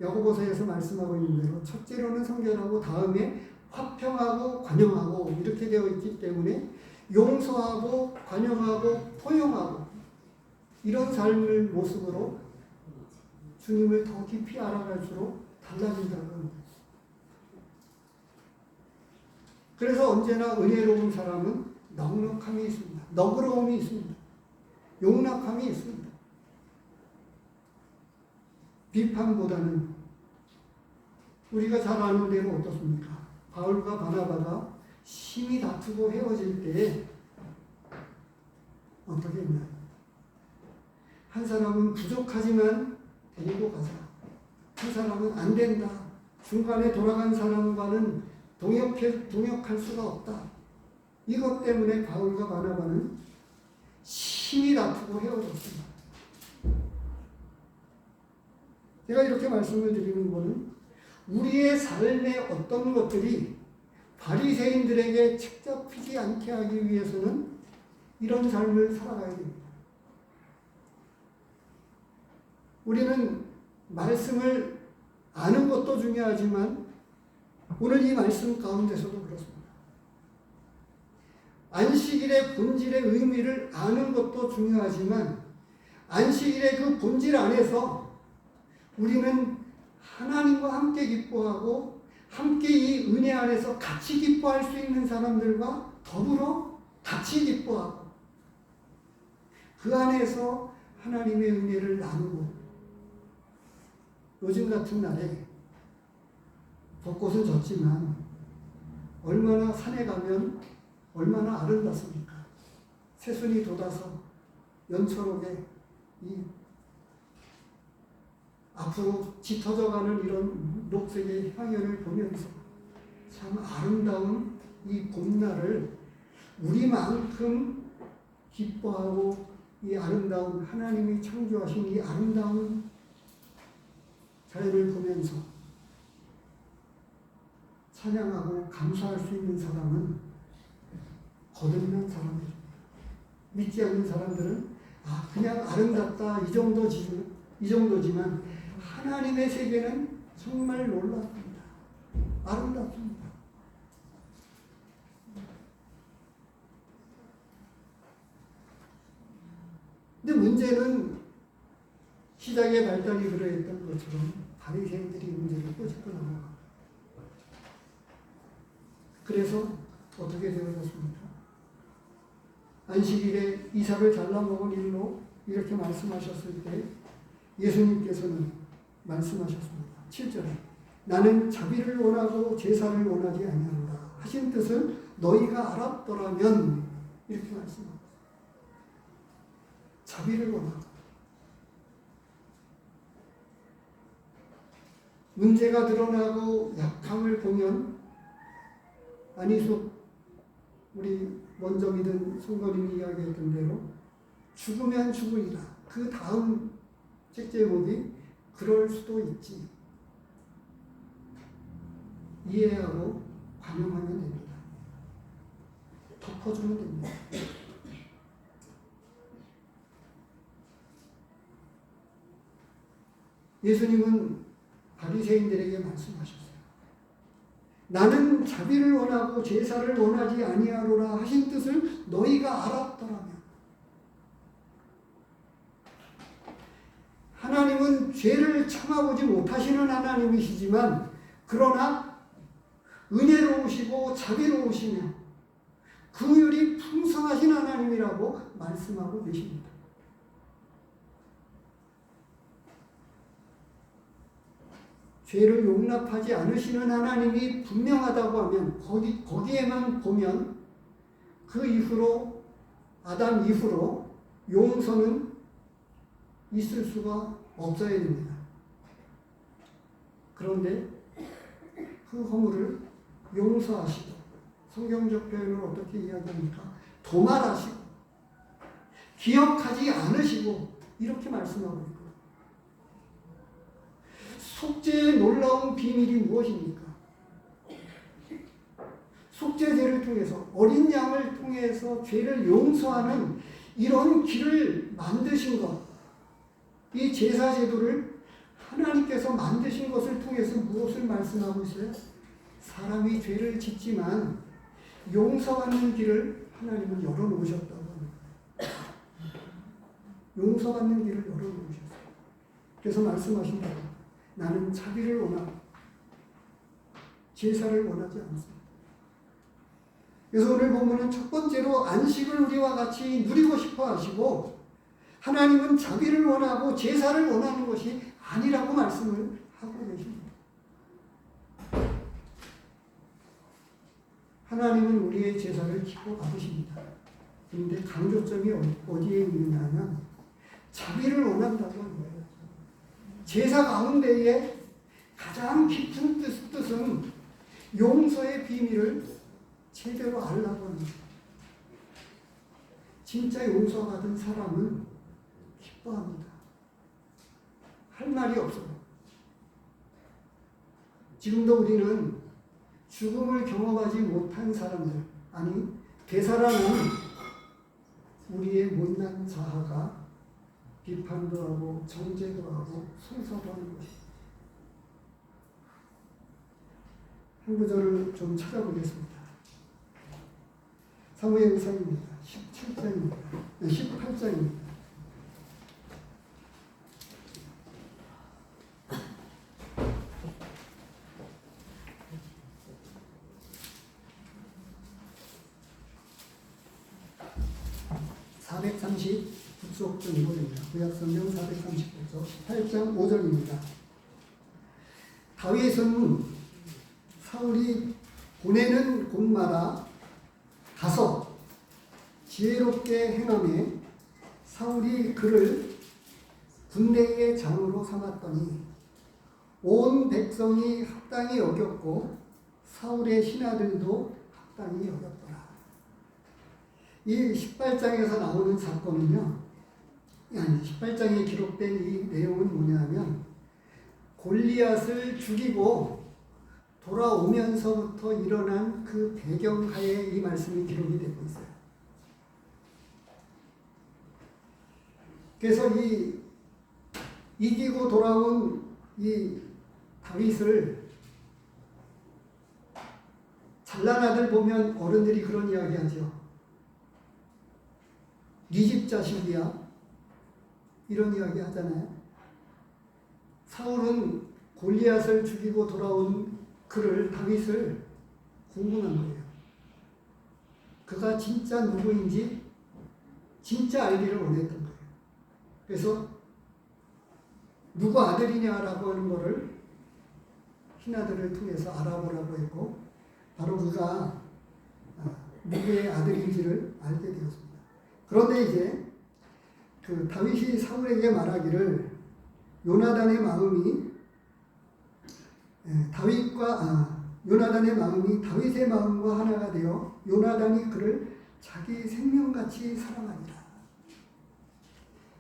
야고보서에서 말씀하고 있는 대로 첫째로는 성결하고 다음에 화평하고 관용하고 이렇게 되어 있기 때문에 용서하고 관용하고 포용하고 이런 삶의 모습으로 주님을 더 깊이 알아갈수록 달라진다는 겁니다. 그래서 언제나 은혜로운 사람은 넉넉함이 있습니다. 너그러움이 있습니다. 용납함이 있습니다. 비판보다는 우리가 잘 아는 대로 어떻습니까? 바울과 바나바가 심히 다투고 헤어질 때에 어떻게 했나요? 한 사람은 부족하지만 데리고 가자. 한 사람은 안 된다. 중간에 돌아간 사람과는 동역할 수가 없다. 이것 때문에 바울과 바나바는 심히 다투고 헤어졌습니다. 제가 이렇게 말씀을 드리는 것은 우리의 삶의 어떤 것들이 바리새인들에게 책잡히지 않게 하기 위해서는 이런 삶을 살아가야 됩니다. 우리는 말씀을 아는 것도 중요하지만 오늘 이 말씀 가운데서도 그렇습니다. 안식일의 본질의 의미를 아는 것도 중요하지만 안식일의 그 본질 안에서 우리는 하나님과 함께 기뻐하고 함께 이 은혜 안에서 같이 기뻐할 수 있는 사람들과 더불어 같이 기뻐하고 그 안에서 하나님의 은혜를 나누고 요즘 같은 날에 벚꽃은 졌지만 얼마나 산에 가면 얼마나 아름답습니까? 새순이 돋아서 연초록에 이 앞으로 짙어져가는 이런 녹색의 향연을 보면서 참 아름다운 이 봄날을 우리만큼 기뻐하고 이 아름다운 하나님이 창조하신 이 아름다운 자연을 보면서 찬양하고 감사할 수 있는 사람은 거듭난 사람들입니다. 믿지 않는 사람들은 그냥 아름답다 이 정도지만 하나님의 세계는 정말 놀랍습니다. 아름답습니다. 근데 문제는 시작의 발단이 그러했던 것처럼 바리새인들이 문제를 꼬집고 넘어가. 그래서 어떻게 되어졌습니까? 안식일에 이삭을 잘라먹을 일로 이렇게 말씀하셨을 때 예수님께서는 말씀하셨습니다. 7절에 나는 자비를 원하고 제사를 원하지 아니하노라 하신 뜻을 너희가 알았더라면 이렇게 말씀합니다. 자비를 원하고 문제가 드러나고 약함을 보면 안희숙 우리 먼저 믿은 송거림이 이야기했던 대로 죽으면 죽으리라. 그 다음 책 제목이 그럴 수도 있지. 이해하고 관용하면 됩니다. 덮어주면 됩니다. 예수님은 바리새인들에게 말씀하셨어요. 나는 자비를 원하고 제사를 원하지 아니하노라 하신 뜻을 너희가 알았더라면. 하나님은 죄를 참아보지 못하시는 하나님이시지만 그러나 은혜로우시고 자비로우시며 긍휼이 풍성하신 하나님이라고 말씀하고 계십니다. 죄를 용납하지 않으시는 하나님이 분명하다고 하면 거기에만 보면 그 이후로 아담 이후로 용서는 있을 수가 없어야 됩니다. 그런데 그 허물을 용서하시고 성경적 표현을 어떻게 이야기합니까? 도말하시고 기억하지 않으시고 이렇게 말씀하고 있고 속죄의 놀라운 비밀이 무엇입니까? 속죄제를 통해서 어린 양을 통해서 죄를 용서하는 이런 길을 만드신 것, 이 제사제도를 하나님께서 만드신 것을 통해서 무엇을 말씀하고 있어요? 사람이 죄를 짓지만 용서받는 길을 하나님은 열어놓으셨다고 합니다. 용서받는 길을 열어놓으셨어요. 그래서 말씀하신 대로 나는 자비를 원하고 제사를 원하지 않습니다. 그래서 오늘 본문은 첫 번째로 안식을 우리와 같이 누리고 싶어 하시고 하나님은 자비를 원하고 제사를 원하는 것이 아니라고 말씀을 하고 계십니다. 하나님은 우리의 제사를 기뻐받으십니다. 그런데 강조점이 어디에 있느냐 하면 자비를 원한다고 하는 거예요. 제사 가운데에 가장 깊은 뜻은 용서의 비밀을 제대로 알라고 합니다. 진짜 용서받은 사람은 기뻐합니다. 할 말이 없어요. 지금도 우리는 죽음을 경험하지 못한 사람들, 아니 되살아난 우리의 못난 자아가 비판도 하고 정죄도 하고 송사도 하는 것입니다. 한 구절을 좀 찾아보겠습니다. 사무엘상입니다. 17장입니다. 18장입니다. 북속 정보입니다. 구약성경 439쪽 18장 5절입니다. 다윗은 사울이 보내는 곳마다 가서 지혜롭게 행하며 사울이 그를 군대의 장으로 삼았더니 온 백성이 합당히 여겼고 사울의 신하들도 합당히 여겼더라. 이 18장에서 나오는 사건은요, 18장에 기록된 이 내용은 뭐냐면 골리앗을 죽이고 돌아오면서부터 일어난 그 배경하에 이 말씀이 기록이 되고 있어요. 그래서 이 이기고 돌아온 이 다윗을 잘난 아들 보면 어른들이 그런 이야기 하죠. 네 집 자식이야. 이런 이야기 하잖아요. 사울은 골리앗을 죽이고 돌아온 그를, 다윗을 궁금한 거예요. 그가 진짜 누구인지 진짜 알기를 원했던 거예요. 그래서 누구 아들이냐라고 하는 거를 신하들을 통해서 알아보라고 했고, 바로 그가 누구의 아들인지를 알게 되었습니다. 그런데 이제 그 다윗이 사울에게 말하기를 요나단의 마음이 요나단의 마음이 다윗의 마음과 하나가 되어 요나단이 그를 자기 생명같이 사랑하니라.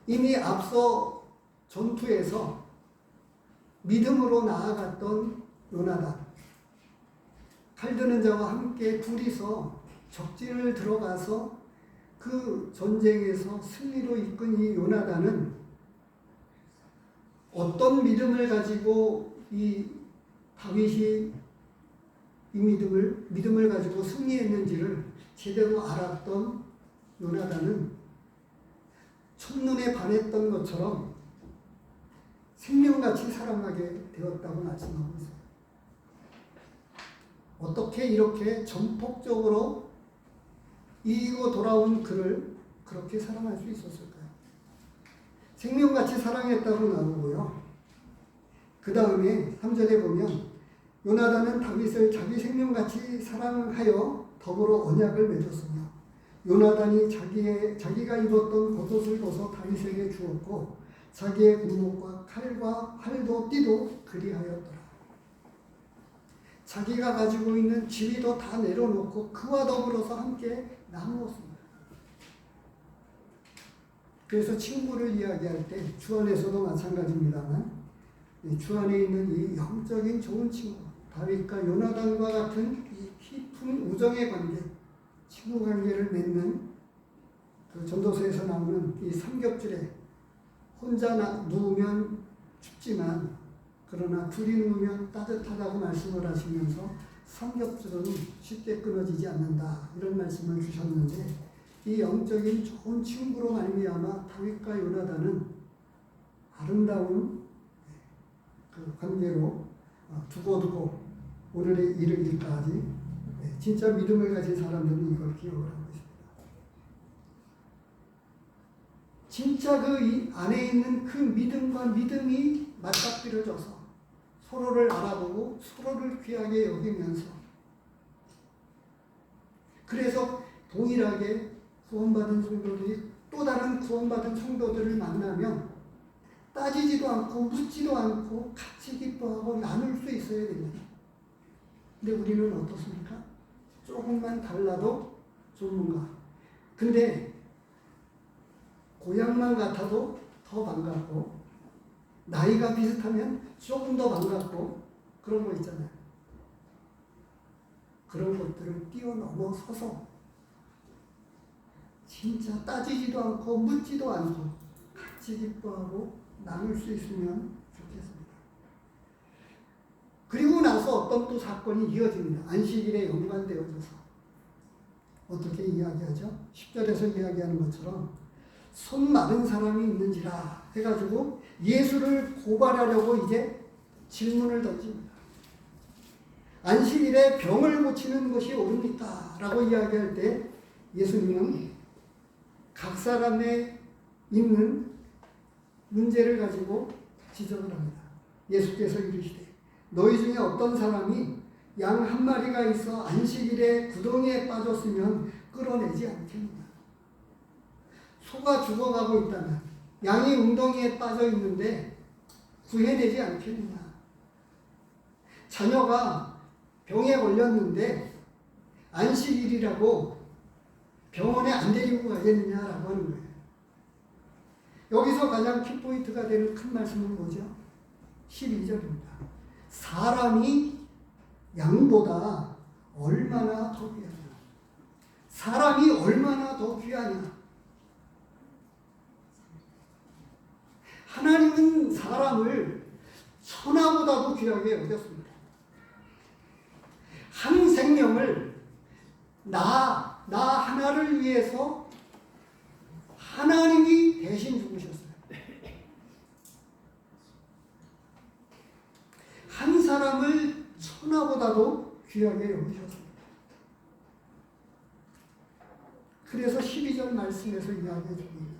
이미 앞서 전투에서 믿음으로 나아갔던 요나단, 칼 드는 자와 함께 둘이서 적진을 들어가서 그 전쟁에서 승리로 이끈 이 요나단은 어떤 믿음을 가지고 이 다윗이 이 믿음을 가지고 승리했는지를 제대로 알았던 요나단은 첫눈에 반했던 것처럼 생명같이 사랑하게 되었다고 말씀하고 있어요. 어떻게 이렇게 전폭적으로 이기고 돌아온 그를 그렇게 사랑할 수 있었을까요? 생명같이 사랑했다고 나오고요. 그 다음에 3절에 보면 요나단은 다윗을 자기 생명같이 사랑하여 더불어 언약을 맺었으며 요나단이 자기가 입었던 겉옷을 벗어 다윗에게 주었고 자기의 군목과 칼과 활도 띠도 그리하였더라. 자기가 가지고 있는 지위도 다 내려놓고 그와 더불어서 함께 나누었습니다. 그래서 친구를 이야기할 때 주 안에서도 마찬가지입니다만 주 안에 있는 이 영적인 좋은 친구, 다윗과 요나단과 같은 이 깊은 우정의 관계, 친구 관계를 맺는 그 전도서에서 나오는 이 삼겹줄에 혼자 누우면 춥지만 그러나 둘이 누우면 따뜻하다고 말씀을 하시면서 삼겹줄은 쉽게 끊어지지 않는다, 이런 말씀을 주셨는데, 이 영적인 좋은 친구로 말미암아 다윗과 요나단은 아름다운 그 관계로 두고두고 오늘에 이르기까지 진짜 믿음을 가진 사람들은 이걸 기억을 하고 있습니다. 진짜 그 안에 있는 그 믿음과 믿음이 맞닥뜨려져서 서로를 알아보고 서로를 귀하게 여기면서, 그래서 동일하게 구원받은 성도들이 또 다른 구원받은 성도들을 만나면 따지지도 않고 묻지도 않고 같이 기뻐하고 나눌 수 있어야 됩니다. 근데 우리는 어떻습니까? 조금만 달라도 전문가. 근데 고향만 같아도 더 반갑고 나이가 비슷하면 조금 더 반갑고 그런 거 있잖아요. 그런 것들을 뛰어넘어서서 진짜 따지지도 않고 묻지도 않고 같이 기뻐하고 나눌 수 있으면 좋겠습니다. 그리고 나서 어떤 또 사건이 이어집니다. 안식일에 연관되어져서 어떻게 이야기하죠? 10절에서 이야기하는 것처럼 손 마른 사람이 있는지라 해가지고 예수를 고발하려고 이제 질문을 던집니다. 안식일에 병을 고치는 것이 옳습니까? 라고 이야기할 때 예수님은 각 사람의 있는 문제를 가지고 지적을 합니다. 예수께서 이르시되 너희 중에 어떤 사람이 양 한 마리가 있어 안식일에 구덩이에 빠졌으면 끌어내지 않겠느냐. 소가 죽어가고 있다면 양이 웅덩이에 빠져 있는데 구해내지 않겠느냐. 자녀가 병에 걸렸는데 안식일이라고 병원에 안 데리고 가겠느냐라고 하는 거예요. 여기서 가장 키포인트가 되는 큰 말씀은 뭐죠? 12절입니다. 사람이 양보다 얼마나 더 귀하냐. 사람이 얼마나 더 귀하냐. 하나님은 사람을 천하보다도 귀하게 여겼습니다. 한 생명을 나 하나를 위해서 하나님이 대신 죽으셨어요. 한 사람을 천하보다도 귀하게 여기셨습니다. 그래서 12절 말씀에서 이야기해 줍니다.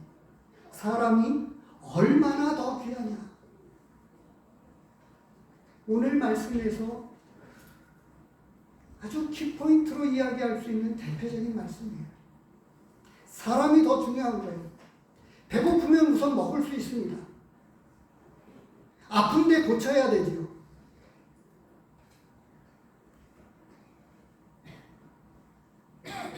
사람이 얼마나 더 귀하냐. 오늘 말씀에서 아주 키포인트로 이야기할 수 있는 대표적인 말씀이에요. 사람이 더 중요한 거예요. 배고프면 우선 먹을 수 있습니다. 아픈데 고쳐야 되지요.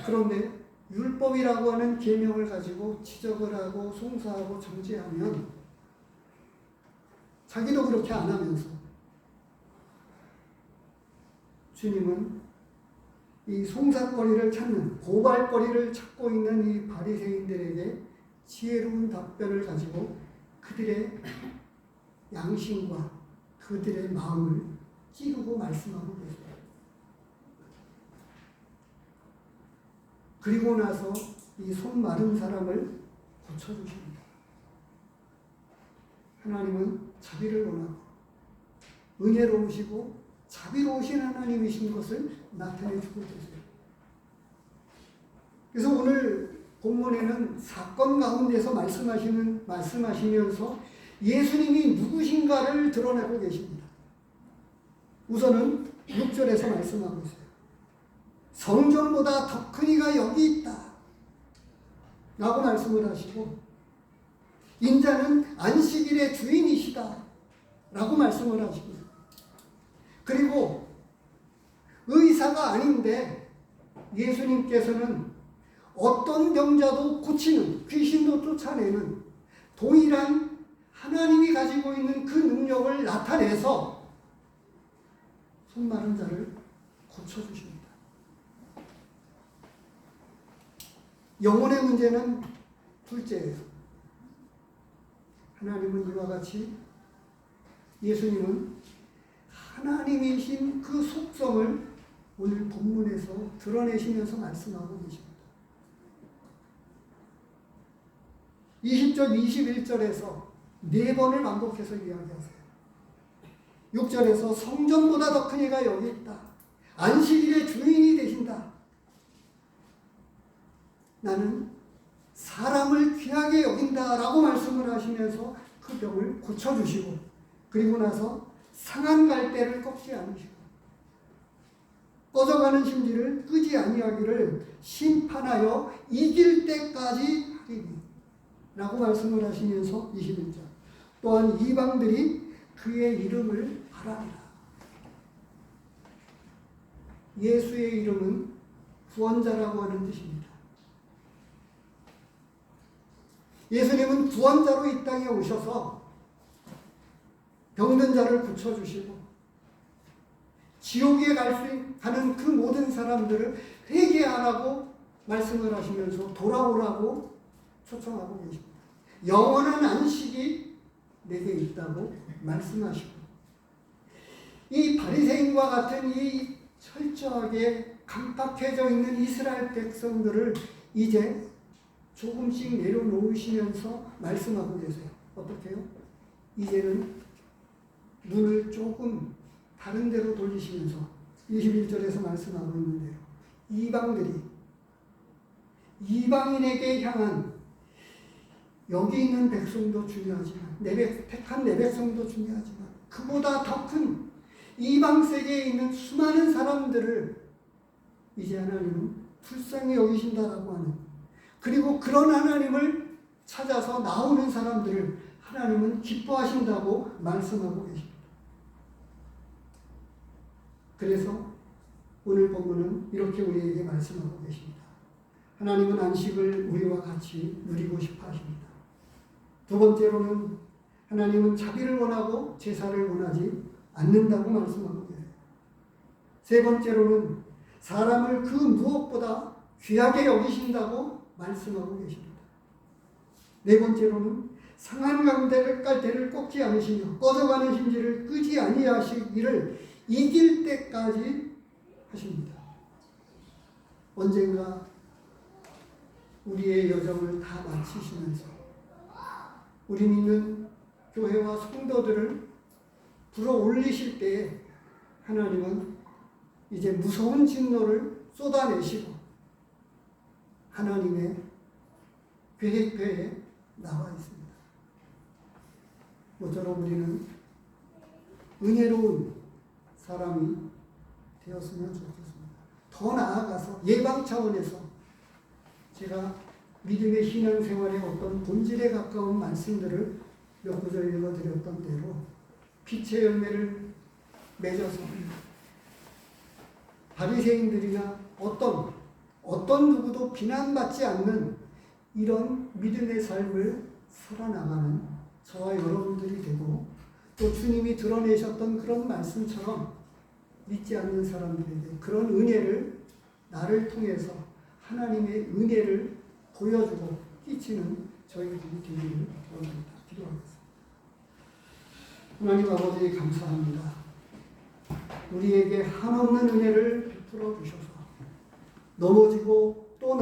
그런데 율법이라고 하는 계명을 가지고 지적을 하고 송사하고 정죄하면 자기도 그렇게 안 하면서 주님은 이 송사거리를 찾는 고발거리를 찾고 있는 이 바리새인들에게 지혜로운 답변을 가지고 그들의 양심과 그들의 마음을 찌르고 말씀하고 계세요. 그리고 나서 이 손 마른 사람을 고쳐주십니다. 하나님은 자비를 원하고 은혜로우시고 자비로우신 하나님이신 것을 나타내주고 계세요. 그래서 오늘 본문에는 사건 가운데서 말씀하시면서 예수님이 누구신가를 드러내고 계십니다. 우선은 6절에서 말씀하고 있어요. 성전보다 더 큰 이가 여기 있다 라고 말씀을 하시고 인자는 안식일의 주인이시다 라고 말씀을 하시고 그리고 의사가 아닌데 예수님께서는 어떤 병자도 고치는 귀신도 쫓아내는 동일한 하나님이 가지고 있는 그 능력을 나타내서 손 마른 자를 고쳐주십니다. 영혼의 문제는 둘째예요. 하나님은 이와 같이 예수님은 하나님이신 그 속성을 오늘 본문에서 드러내시면서 말씀하고 계십니다. 20절, 21절에서 4번을 반복해서 이야기하세요. 6절에서 성전보다 더 큰 이가 여기 있다. 안식일의 주인이 되신다. 나는 사람을 귀하게 여긴다라고 말씀을 하시면서 그 병을 고쳐주시고 그리고 나서 상한 갈대를 꺾지 않으시고 꺼져가는 심지를 끄지 아니하기를 심판하여 이길 때까지 하리니 라고 말씀을 하시면서 21절 또한 이방들이 그의 이름을 바라리라. 예수의 이름은 구원자라고 하는 뜻입니다. 예수님은 구원자로 이 땅에 오셔서 병든 자를 고쳐주시고 지옥에 가는 그 모든 사람들을 회개하라고 말씀을 하시면서 돌아오라고 초청하고 계십니다. 영원한 안식이 내게 있다고 말씀하시고 이 바리새인과 같은 이 철저하게 강박해져 있는 이스라엘 백성들을 이제 조금씩 내려놓으시면서 말씀하고 계세요. 어떻게 해요? 이제는 눈을 조금 다른 데로 돌리시면서 21절에서 말씀하고 있는데요. 이방인에게 향한 여기 있는 백성도 중요하지만 택한 내 백성도 중요하지만 그보다 더 큰 이방 세계에 있는 수많은 사람들을 이제 하나님은 불쌍히 여기신다라고 하는 그리고 그런 하나님을 찾아서 나오는 사람들을 하나님은 기뻐하신다고 말씀하고 계십니다. 그래서 오늘 본문은 이렇게 우리에게 말씀하고 계십니다. 하나님은 안식을 우리와 같이 누리고 싶어 하십니다. 두 번째로는 하나님은 자비를 원하고 제사를 원하지 않는다고 말씀하고 계세요. 세 번째로는 사람을 그 무엇보다 귀하게 여기신다고 말씀하고 계십니다. 네 번째로는 상한 가운데 깔대를 꺾지 않으시며 꺼져가는 심지를 끄지 아니하시기를 이길 때까지 하십니다. 언젠가 우리의 여정을 다 마치시면서 우리 믿는 교회와 성도들을 불어 올리실 때에 하나님은 이제 무서운 진노를 쏟아내시고 하나님의 계획표에 나와 있습니다. 모쪼록 우리는 은혜로운 사람이 되었으면 좋겠습니다. 더 나아가서 예방 차원에서 제가 믿음의 신앙생활의 어떤 본질에 가까운 말씀들을 몇 구절 읽어드렸던 대로 빛의 열매를 맺어서 바리새인들이나 어떤 누구도 비난받지 않는 이런 믿음의 삶을 살아나가는 저와 여러분들이 되고 또 주님이 드러내셨던 그런 말씀처럼 믿지 않는 사람들에게 그런 은혜를 나를 통해서 하나님의 은혜를 보여주고 끼치는 저희들이 되기를 원합니다. 기도하겠습니다. 하나님 아버지 감사합니다. 우리에게 한없는 은혜를 베풀어 주셔서 넘어지고